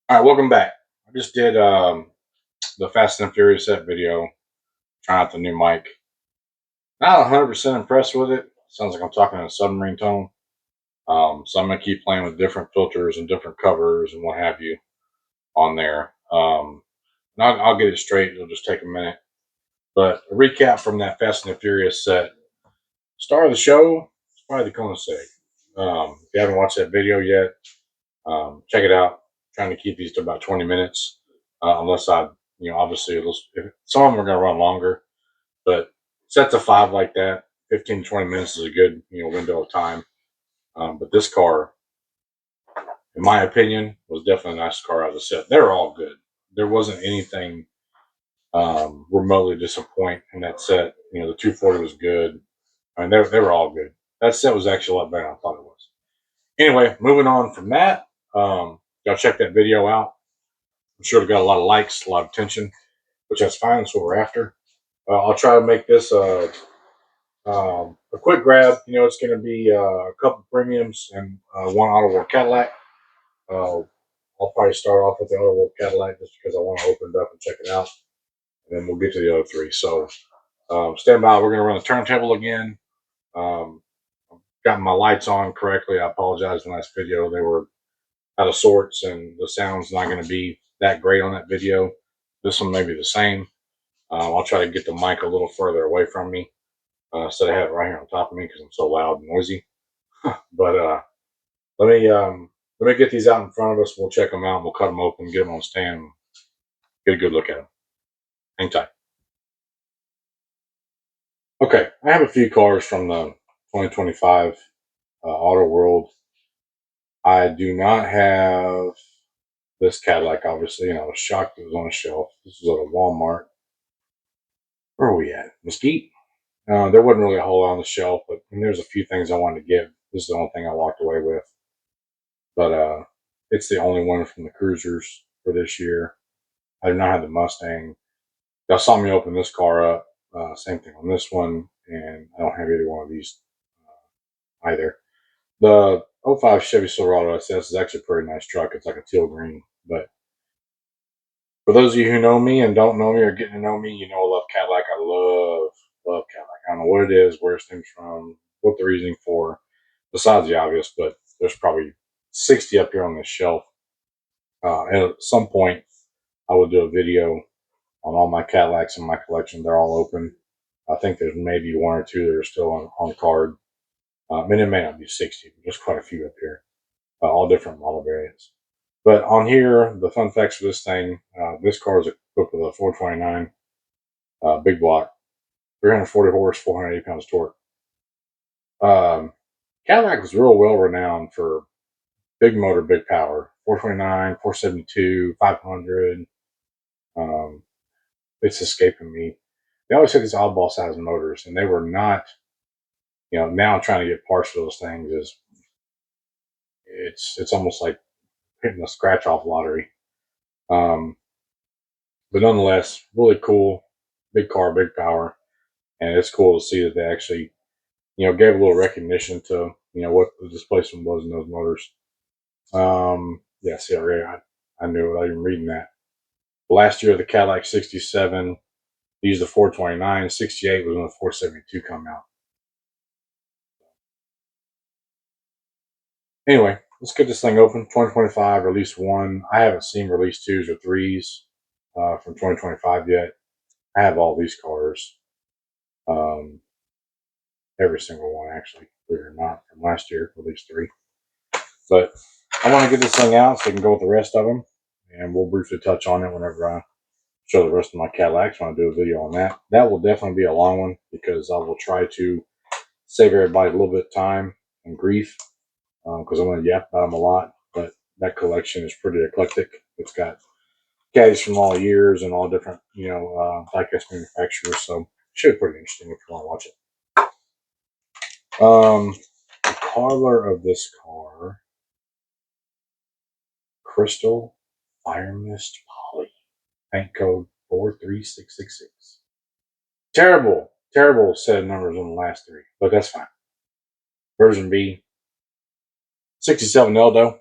All right, welcome back. I just did the Fast and Furious set video, trying out the new mic. Not 100% impressed with it. Sounds like I'm talking in a submarine tone. So I'm gonna keep playing with different filters and different covers and what have you on there. And I'll get it straight. It'll just take a minute. But a recap from that Fast and the Furious set. Star of the show is probably the Koenigsegg. If you haven't watched that video yet, check it out. Trying to keep these to about 20 minutes, unless obviously, some of them are going to run longer, but set to five like that. 15 to 20 minutes is a good window of time. But this car, in my opinion, was definitely the nicest car out of the set. They were all good. There wasn't anything remotely disappointing in that set. The 240 was good. I mean, they were all good. That set was actually a lot better than I thought it was. Anyway, moving on from that, y'all check that video out. I'm sure it got a lot of likes, a lot of attention, which that's fine. That's what we're after. I'll try to make this a quick grab. It's going to be a couple premiums and one AutoWorld Cadillac. Uh, I'll probably start off with the AutoWorld Cadillac just because I want to open it up and check it out, and then we'll get to the other three. So stand by. We're going to run the turntable again. Um, got my lights on correctly. I apologize in the last video. They were out of sorts, and the sound's not going to be that great on that video. This one may be the same. I'll try to get the mic a little further away from me instead of having it right here on top of me because I'm so loud and noisy. But let me get these out in front of us. We'll check them out. We'll cut them open, get them on stand, get a good look at them. Hang tight. Okay, I have a few cars from the 2025 AutoWorld. I do not have this Cadillac, obviously, and I was shocked it was on a shelf. This was at a Walmart. Where are we at? Mesquite? There wasn't really a whole lot on the shelf, but there's a few things I wanted to get. This is the only thing I walked away with. But it's the only one from the cruisers for this year. I do not have the Mustang. Y'all saw me open this car up. Same thing on this one, and I don't have either one of these either. The '05 Chevy Silverado SS is actually a pretty nice truck. It's like a teal green. But for those of you who know me and don't know me or getting to know me, I love Cadillac. I love Cadillac. I don't know what it is, where it stems from, what the reasoning for, besides the obvious, but there's probably 60 up here on this shelf. And at some point, I will do a video on all my Cadillacs in my collection. They're all open. I think there's maybe one or two that are still on card. And it may not be 60, but there's quite a few up here, all different model variants. But on here, the fun facts for this thing, this car is equipped with a 429 big block, 340 horse, 480 pounds torque. Cadillac was real well renowned for big motor, big power. 429, 472, 500. It's escaping me. They always had these oddball sized motors, and they were not. Now trying to get parts for those things is it's almost like hitting a scratch off lottery. Um, but nonetheless, really cool, big car, big power, and it's cool to see that they actually gave a little recognition to what the displacement was in those motors. Yeah, see, I knew it without even reading that. Last year, the Cadillac 67 used the 429. 68 was when the 472 come out. Anyway, let's get this thing open. 2025, release one. I haven't seen release twos or threes from 2025 yet. I have all these cars. Every single one, actually, believe it or not, from last year, release three. But I want to get this thing out so I can go with the rest of them. And we'll briefly touch on it whenever I show the rest of my Cadillacs. I want to do a video on that. That will definitely be a long one because I will try to save everybody a little bit of time and grief because I'm going to yap about them a lot. But that collection is pretty eclectic. It's got caddies from all years and all different, diecast manufacturers. So it should be pretty interesting if you want to watch it. The color of this car, Crystal Fire Mist Poly, paint code 43666. Terrible set of numbers on the last three, but that's fine. Version B, 67 Eldo.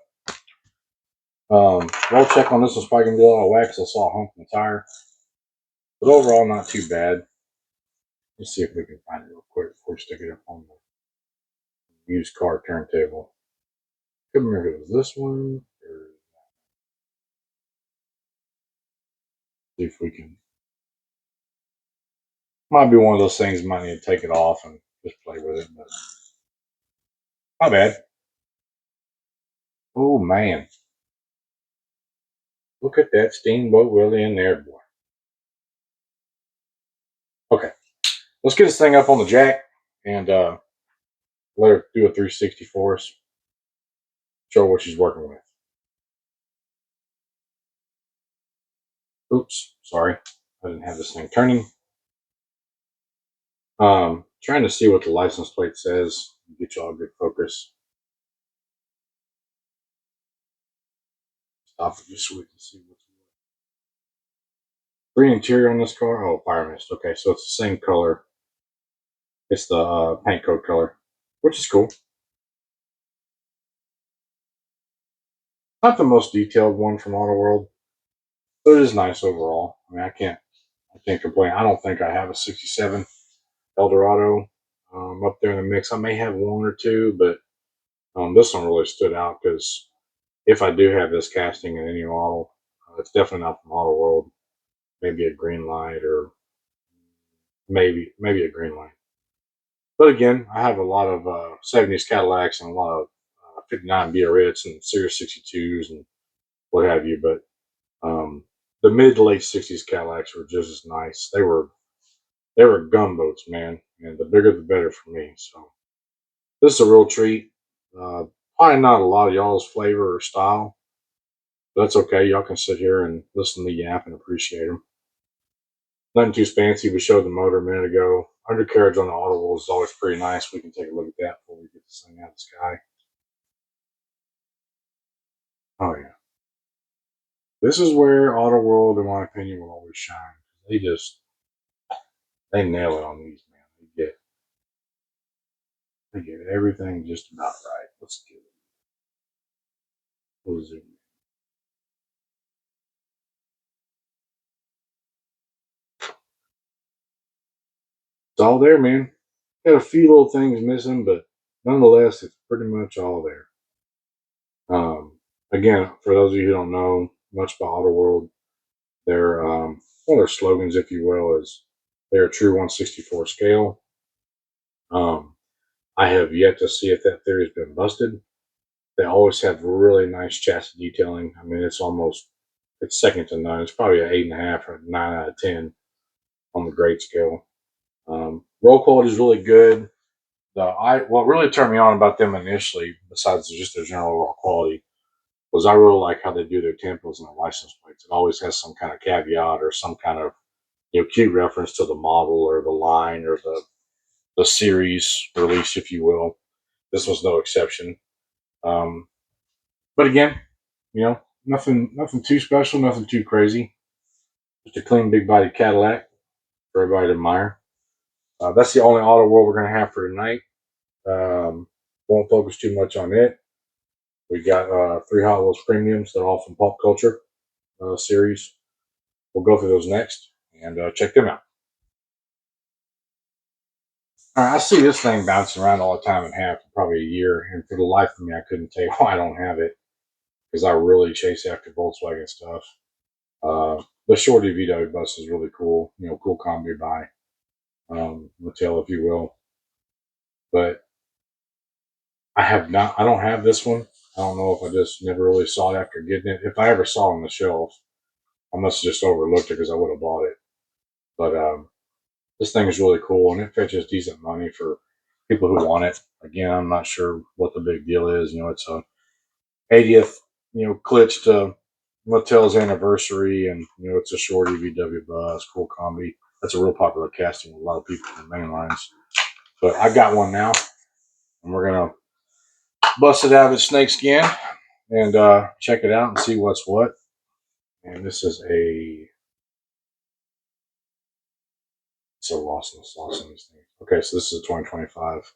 Roll check on this was probably gonna be a little whack because I saw a hump in the tire, but overall not too bad. Let's see if we can find it real quick before we stick it up on the used car turntable. Couldn't remember if it was this one or see if we can. Might be one of those things. Might need to take it off and just play with it, but not bad. Oh man, look at that Steamboat Willie in there, boy. Okay, let's get this thing up on the jack and let her do a 360 for us. Show her what she's working with. Oops, sorry, I didn't have this thing turning. Trying to see what the license plate says. Get y'all a good focus. Stop it just so we can see what's green interior on this car. Oh, fire mist. Okay, so it's the same color. It's the paint code color, which is cool. Not the most detailed one from AutoWorld, but it is nice overall. I mean, I can't complain. I don't think I have a '67 Eldorado up there in the mix. I may have one or two, but this one really stood out because if I do have this casting in any model, it's definitely not from AutoWorld. Maybe a green light or maybe a green light. But again, I have a lot of '70s Cadillacs and a lot of '59 Biarritz and Series '62s and what have you. But the mid to late '60s Cadillacs were just as nice. They were gunboats, man, and the bigger the better for me. So this is a real treat. Probably not a lot of y'all's flavor or style, but that's okay. Y'all can sit here and listen to me yap and appreciate them. Nothing too fancy. We showed the motor a minute ago. Undercarriage on the AutoWorld is always pretty nice. We can take a look at that before we get this thing out of the sky. Oh yeah, this is where AutoWorld, in my opinion, will always shine. They nail it on these, man. They get everything just about right. Let's get it. We'll zoom in. It's all there, man. Got a few little things missing, but nonetheless, it's pretty much all there. Again, for those of you who don't know much about AutoWorld, their one of their slogans, if you will, is they're a true 164 scale. Um, I have yet to see if that theory has been busted. They always have really nice chassis detailing. I mean, it's second to none. It's probably an 8.5 or 9 out of 10 on the grade scale. Roll quality is really good. What really turned me on about them initially, besides just their general raw quality, was I really like how they do their tempos and their license plates. It always has some kind of caveat or some kind of cute reference to the model or the line or the series release, if you will. This was no exception. Um, but again, nothing too special, nothing too crazy. Just a clean, big body Cadillac for everybody to admire. That's the only auto world we're going to have for tonight. Won't focus too much on it. We got three Hot Wheels premiums. They're all from Pop Culture series. We'll go through those next and check them out. All right, I see this thing bouncing around all the time and have for probably a year, and for the life of me, I couldn't tell you why I don't have it because I really chase after Volkswagen stuff. The Shorty VW bus is really cool. Cool Kombi by Mattel, if you will. But I have not. I don't have this one. I don't know if I just never really saw it after getting it. If I ever saw it on the shelf, I must have just overlooked it because I would have bought it. But this thing is really cool and it fetches decent money for people who want it. Again, I'm not sure what the big deal is. It's a 80th, glitch to Mattel's anniversary, and it's a shorty VW bus, cool combi. That's a real popular casting with a lot of people in the main lines. But I got one now, and we're gonna bust it out of its snake skin and check it out and see what's what. And this is so lost in the sauce in these things. Okay, so this is a 2025.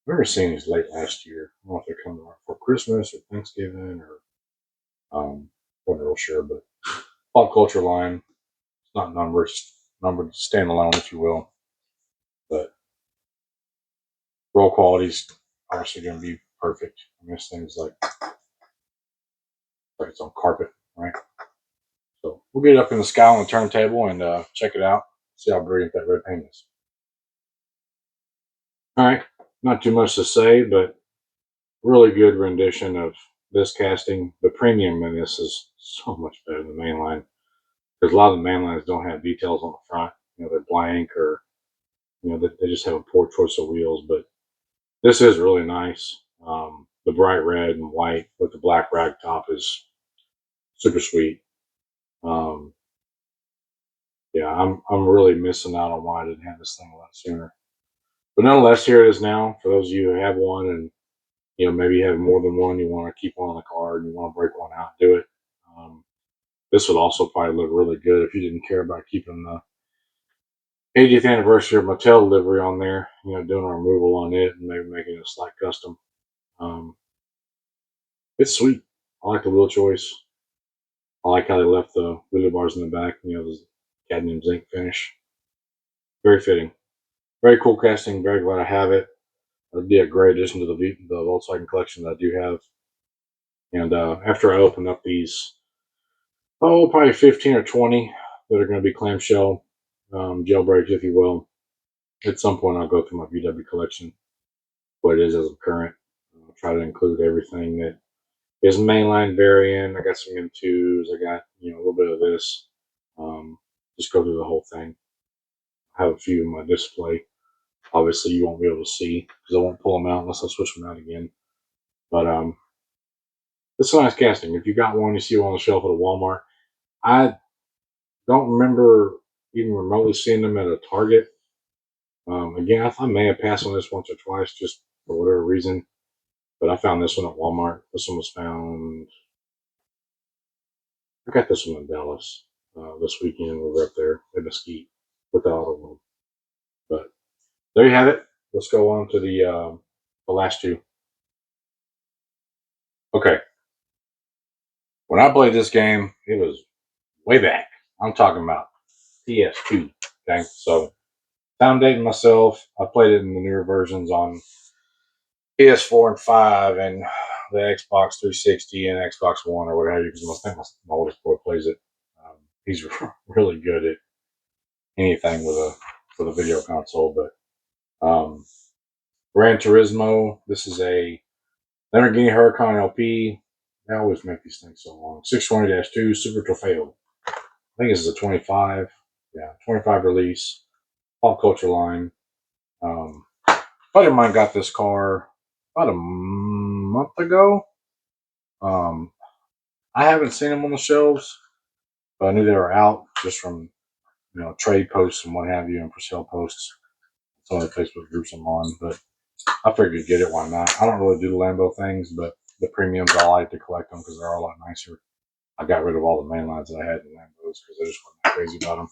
remember seeing these late last year. I don't know if they're coming out for Christmas or Thanksgiving or wasn't real sure, but pop culture line. It's not numbers, numbered standalone, if you will. But roll quality's obviously going to be perfect. I mean, this thing's like it's on carpet, right? So we'll get it up in the sky on the turntable and check it out. See how brilliant that red paint is. All right, not too much to say, but really good rendition of this casting. The premium in this is so much better than the mainline because a lot of the mainlines don't have details on the front. You know, they're blank or they just have a poor choice of wheels. But this is really nice. The bright red and white with the black rag top is super sweet. Um, yeah, I'm really missing out on why I didn't have this thing a lot sooner. But nonetheless, here it is now. For those of you who have one, and maybe you have more than one, you want to keep one on the car, and you want to break one out, do it. Um, this would also probably look really good if you didn't care about keeping the 80th anniversary of Mattel livery on there. Doing a removal on it and maybe making it a slight custom. Um, it's sweet. I like the wheel choice. I like how they left the wheelie bars in the back. The cadmium zinc finish. Very fitting. Very cool casting. Very glad I have it. It'd be a great addition to the Volkswagen collection that I do have. And after I open up these, probably 15 or 20 that are going to be clamshell jailbreaks, if you will. At some point, I'll go through my VW collection, what it is as a current. I'll try to include everything that is mainline variant. I got some M2s. I got a little bit of this. Just go through the whole thing. I have a few in my display. Obviously, you won't be able to see because I won't pull them out unless I switch them out again. But it's a nice casting. If you got one, you see one on the shelf at a Walmart. I don't remember even remotely seeing them at a Target. Again, I may have passed on this once or twice just for whatever reason, but I found this one at Walmart. This one was found. I got this one in Dallas this weekend. We were up there at Mesquite with the AutoWorld. But there you have it. Let's go on to the last two. Okay, when I played this game, it was way back. I'm talking about PS2. Okay, so I'm dating myself. I played it in the newer versions on PS4 and 5 and the Xbox 360 and Xbox One or what have you, because I think my oldest boy plays it. He's really good at anything with a video console. But Gran Turismo, this is a Lamborghini Huracan LP. I always make these things so long. 620-2 Super Trofeo. I think this is a 25. Yeah, 25 release. Pop culture line. Buddy of mine got this car about a month ago. Um, I haven't seen them on the shelves, but I knew they were out just from trade posts and what have you, and for sale posts. Some of the Facebook groups I'm on, but I figured get it. Why not? I don't really do the Lambo things, but the premiums I like to collect them because they're a lot nicer. I got rid of all the mainlines that I had in Lambos because I just wasn't crazy about them.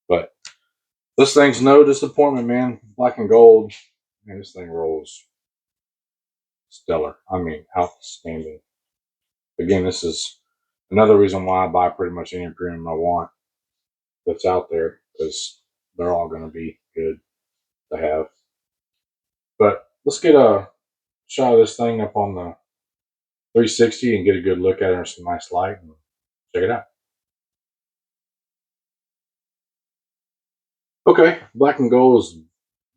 But this thing's no disappointment, man. Black and gold, man. This thing rolls stellar. I mean, outstanding. Again, this is another reason why I buy pretty much any premium I want that's out there because they're all going to be good to have. But let's get a shot of this thing up on the 360 and get a good look at it in some nice light and check it out. Okay, black and gold is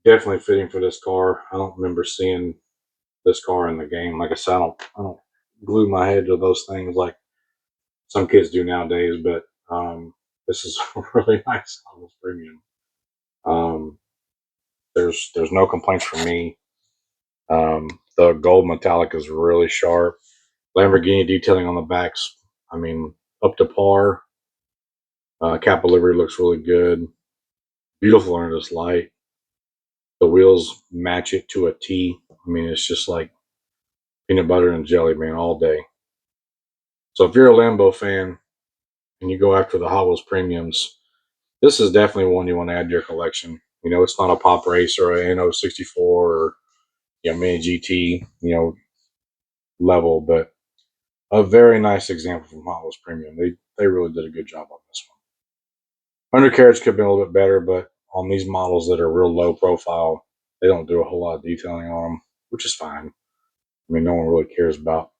definitely fitting for this car. I don't remember seeing this car in the game. Like I said, I don't glue my head to those things like some kids do nowadays. But this is really nice on this premium. Um, there's no complaints from me. The gold metallic is really sharp. Lamborghini detailing on the backs, I mean, up to par. Cap livery looks really good. Beautiful under this light. The wheels match it to a T. I mean, it's just like peanut butter and jelly, man, all day. So if you're a Lambo fan and you go after the Hot Wheels premiums, this is definitely one you want to add to your collection. It's not a pop race or a NO64 or mini GT, level, but a very nice example from Hot Wheels Premium. They really did a good job on this one. Undercarriage could have been a little bit better, but on these models that are real low profile, they don't do a whole lot of detailing on them, which is fine. I mean, no one really cares about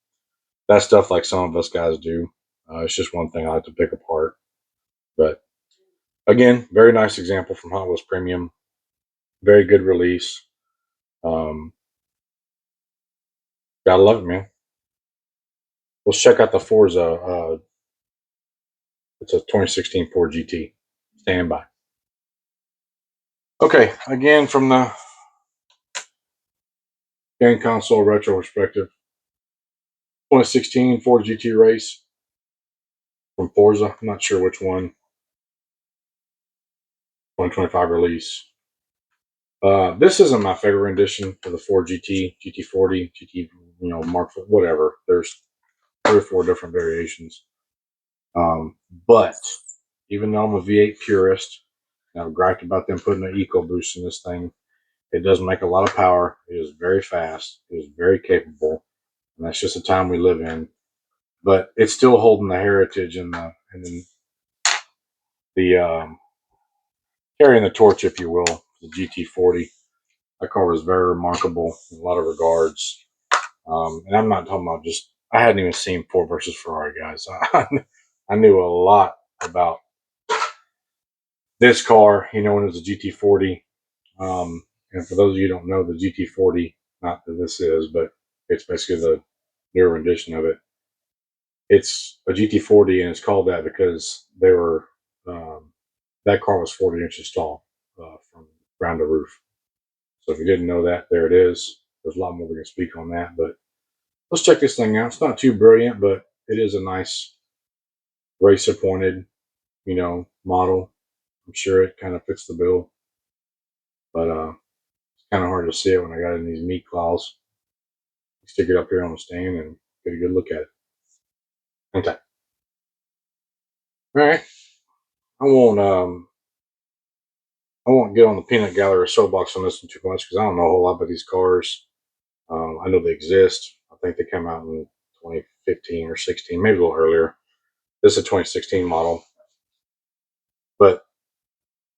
that stuff like some of us guys do. It's just one thing I like to pick apart. But again, very nice example from Hot Wheels Premium. Very good release. Um, Gotta love it, man. Let's check out the Forza. It's a 2016 Ford GT. Stand by. Okay, again from the game console retro perspective, 2016 Ford GT race from Forza. I'm not sure which one. 2025 release. This isn't my favorite rendition for the Ford GT, GT40, GT, Mark, whatever. There's 3 or 4 different variations. But even though I'm a V8 purist, and I've griped about them putting an EcoBoost in this thing, it does make a lot of power. It is very fast. It is very capable, and that's just the time we live in. But it's still holding the heritage and the carrying the torch, if you will, the GT40. That car was very remarkable in a lot of regards. And I'm not talking about just, I hadn't even seen Ford versus Ferrari, guys. I knew a lot about this car, when it was a GT40. And for those of you who don't know, the GT40, not that this is, but it's basically the newer rendition of it. It's a GT40, and it's called that because that car was 40 inches tall from ground to roof. So if you didn't know that, there it is. There's a lot more we can speak on that, but let's check this thing out. It's not too brilliant, but it is a nice race appointed, model. I'm sure it kind of fits the bill, but it's kind of hard to see it when I got it in these meat claws. Stick it up here on the stand and get a good look at it. Okay. All right. I won't I won't get on the peanut gallery or soapbox on this one too much because I don't know a whole lot about these cars. I know they exist. I think they came out in 2015 or 16, maybe a little earlier. This is a 2016 model, but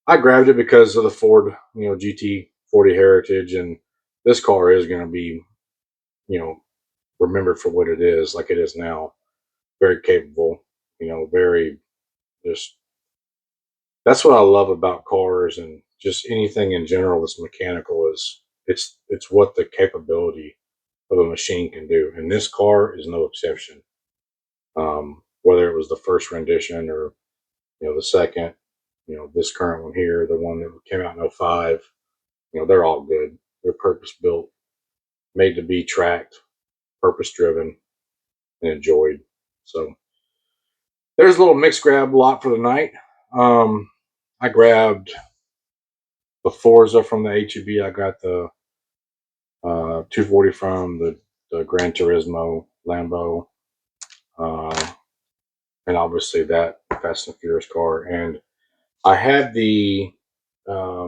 I grabbed it because of the Ford, GT40 heritage, and this car is going to be, you know, remembered for what it is, like it is now. Very capable, very just. That's what I love about cars and just anything in general that's mechanical is it's what the capability of a machine can do, and this car is no exception. Whether it was the first rendition or the second, this current one here, the one that came out in '05, they're all good. They're purpose built, made to be tracked, purpose driven, and enjoyed. So there's a little mixed grab lot for the night. I grabbed the Forza from the HEB. I got the 240 from the Gran Turismo Lambo, uh, and obviously that Fast and Furious car. And I had the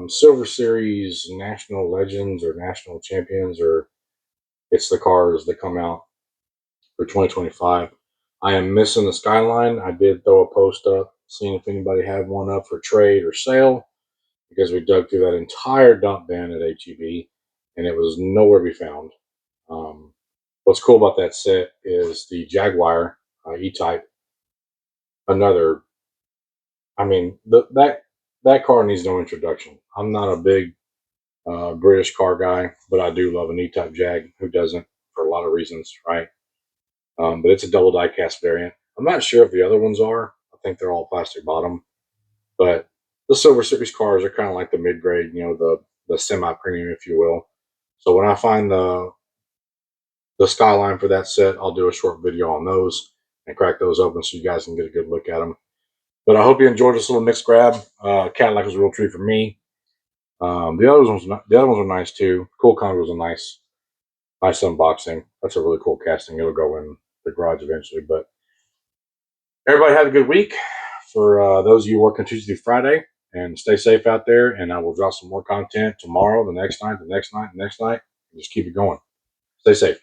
Silver Series National Legends or National Champions, or it's the cars that come out for 2025. I am missing the Skyline. I did throw a post up, seeing if anybody had one up for trade or sale, because we dug through that entire dump bin at HEB, and it was nowhere to be found. Um, what's cool about that set is the Jaguar E-Type. Another, I mean, that car needs no introduction. I'm not a big British car guy, but I do love an E-Type Jag. Who doesn't? For a lot of reasons, right? But it's a double die-cast variant. I'm not sure if the other ones are. I think they're all plastic bottom. But the Silver Series cars are kind of like the mid-grade, the semi-premium, if you will. So when I find the Skyline for that set, I'll do a short video on those and crack those open so you guys can get a good look at them. But I hope you enjoyed this little mixed grab. Cadillac was a real treat for me. The other ones are nice too. Kool was a nice unboxing. That's a really cool casting. It'll go in the garage eventually. But everybody have a good week. For those of you working Tuesday through Friday, and stay safe out there. And I will drop some more content tomorrow, the next night, the next night, the next night. Just keep it going. Stay safe.